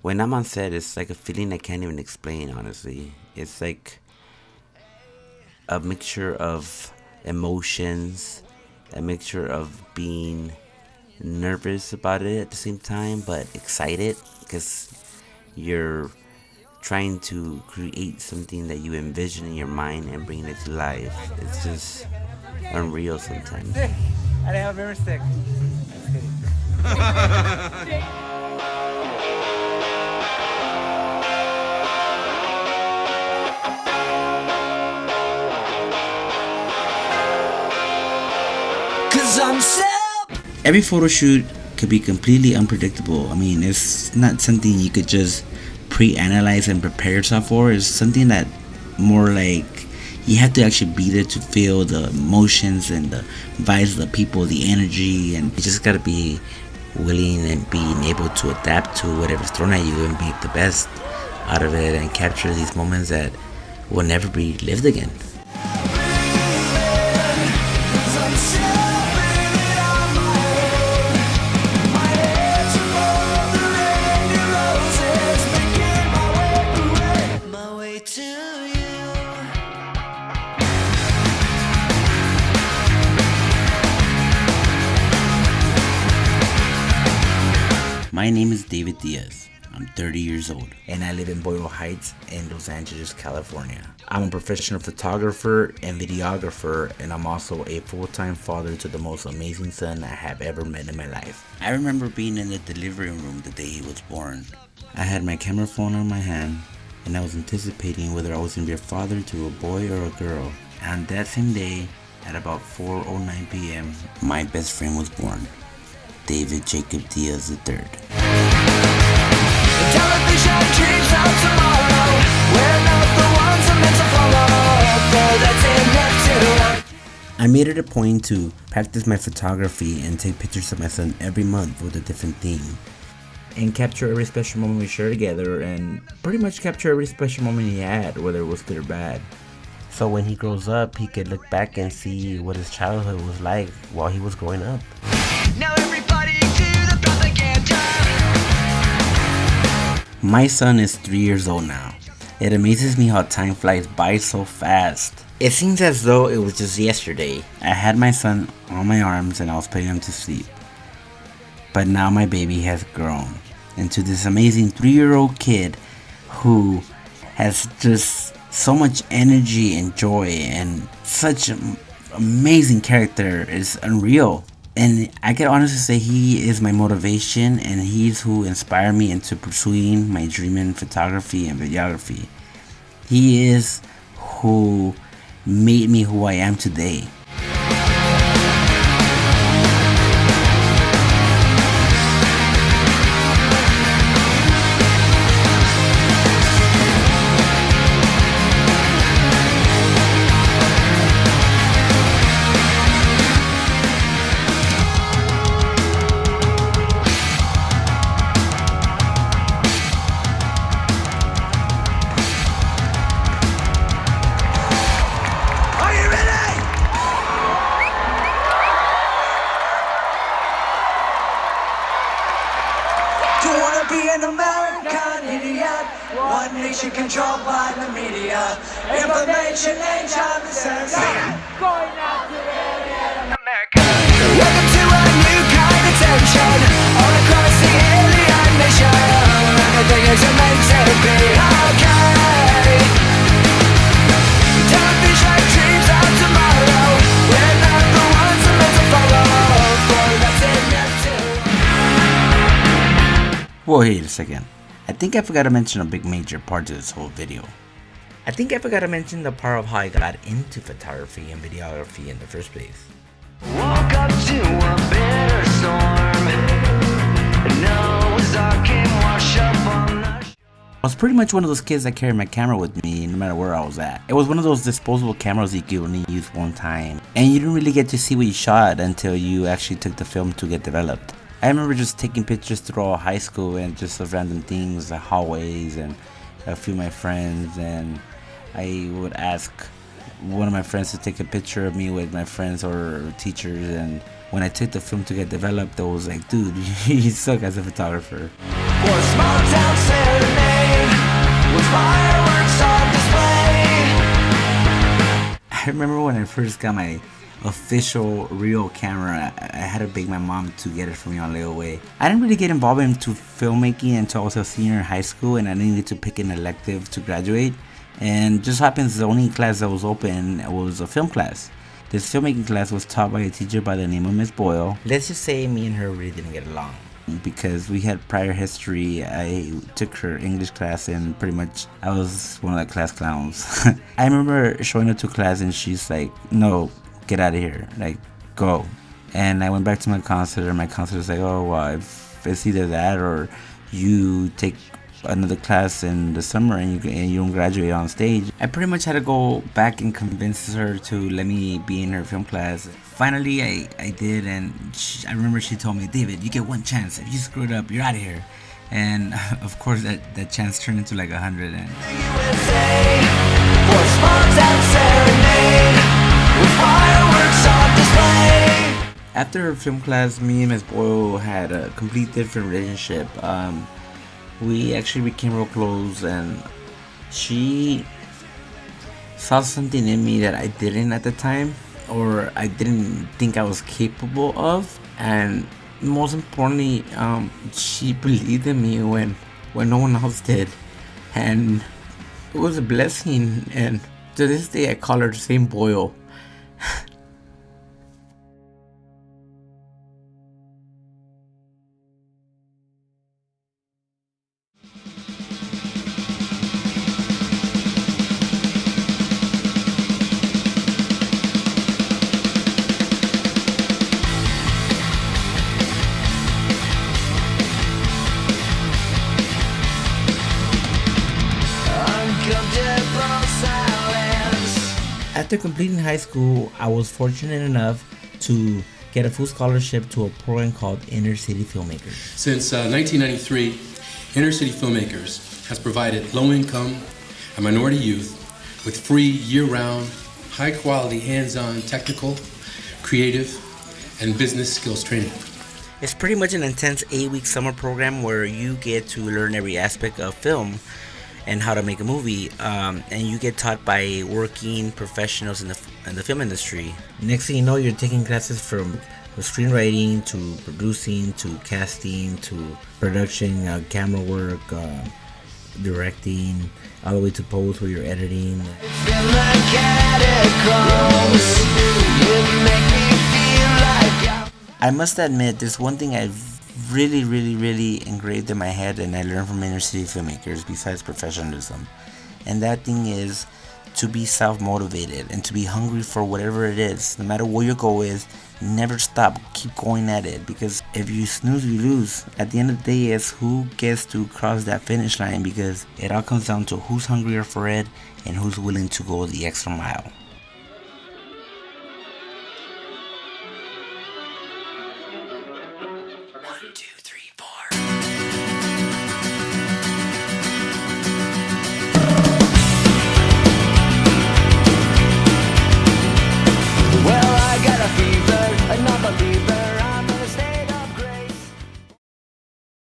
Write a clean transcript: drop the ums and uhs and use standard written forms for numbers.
When I'm on set, it's like a feeling I can't even explain, honestly. It's like a mixture of emotions, a mixture of being nervous about it at the same time, but excited because you're trying to create something that you envision in your mind and bring it to life. It's just unreal sometimes. Sick. I didn't have a stick. Just kidding. Every photo shoot could be completely unpredictable. I mean, it's not something you could just pre-analyze and prepare yourself for. It's something that more like you have to actually be there to feel the emotions and the vibes of the people, the energy, and you just gotta be willing and being able to adapt to whatever's thrown at you and make the best out of it and capture these moments that will never be lived again. My name is David Diaz. I'm 30 years old, and I live in Boyle Heights in Los Angeles, California. I'm a professional photographer and videographer, and I'm also a full-time father to the most amazing son I have ever met in my life. I remember being in the delivery room the day he was born. I had my camera phone in my hand, and I was anticipating whether I was going to be a father to a boy or a girl. And that same day, at about 4:09 p.m., my best friend was born. David Jacob Diaz III. I made it a point to practice my photography and take pictures of my son every month with a different theme. And capture every special moment we share together, and pretty much capture every special moment he had, whether it was good or bad. So when he grows up, he could look back and see what his childhood was like while he was growing up. Now everybody to the propaganda. My son is 3 years old now. It amazes me how time flies by so fast. It seems as though it was just yesterday. I had my son on my arms and I was putting him to sleep. But now my baby has grown into this amazing 3-year-old kid who has just so much energy and joy and such an amazing character. It's unreal. And I can honestly say he is my motivation, and he's who inspired me into pursuing my dream in photography and videography. He is who made me who I am today. An American idiot, one nation controlled by the media. Information ain't time to sense. Going out to alien America. Welcome to a new kind of tension all across the alien nation. Everything is meant to be okay. Don't be like dreams of tomorrow. We're not the ones who meant to follow. For that's enough to. Whoa, wait a second. I think I forgot to mention a big major part to this whole video. I think I forgot to mention the part of how I got into photography and videography in the first place. Woke up to a bitter storm. Noah's Ark came wash up on the shore. I was pretty much one of those kids that carried my camera with me no matter where I was at. It was one of those disposable cameras you could only use one time. And you didn't really get to see what you shot until you actually took the film to get developed. I remember just taking pictures throughout high school and just of random things, like hallways and a few of my friends, and I would ask one of my friends to take a picture of me with my friends or teachers, and when I took the film to get developed, I was like, dude, you suck as a photographer. for a small town serenade with fireworks on display. I remember when I first got my official real camera, I had to beg my mom to get it for me on layaway. I didn't really get involved into filmmaking until I was a senior in high school and I needed to pick an elective to graduate. And just happens the only class that was open was a film class. This filmmaking class was taught by a teacher by the name of Miss Boyle. Let's just say me and her really didn't get along because we had prior history. I took her English class and pretty much I was one of the class clowns. I remember showing up to class and she's like, no, get out of here, like, go. And I went back to my counselor and my counselor's like, oh, well, if it's either that or you take another class in the summer and you don't graduate on stage. I pretty much had to go back and convince her to let me be in her film class. Finally, I did, and I remember she told me, David, you get one chance. If you screw it up, you're out of here. And of course, that chance turned into like 100. And after her film class, me and Miss Boyle had a complete different relationship. We actually became real close, and she saw something in me that I didn't at the time, or I didn't think I was capable of. And most importantly, she believed in me when no one else did, and it was a blessing. And to this day, I call her the same Boyle. After completing high school, I was fortunate enough to get a full scholarship to a program called Inner City Filmmakers. Since 1993, Inner City Filmmakers has provided low-income and minority youth with free year-round, high-quality hands-on technical, creative, and business skills training. It's pretty much an intense 8-week summer program where you get to learn every aspect of film and how to make a movie, and you get taught by working professionals in the film industry. Next thing you know, you're taking classes from screenwriting to producing to casting to production, camera work, directing, all the way to post where you're editing. I must admit, there's one thing I've really engraved in my head and I learned from Inner City Filmmakers besides professionalism, and that thing is to be self-motivated and to be hungry for whatever it is. No matter what your goal is, never stop, keep going at it, because if you snooze, you lose. At the end of the day, it's who gets to cross that finish line, because it all comes down to who's hungrier for it and who's willing to go the extra mile.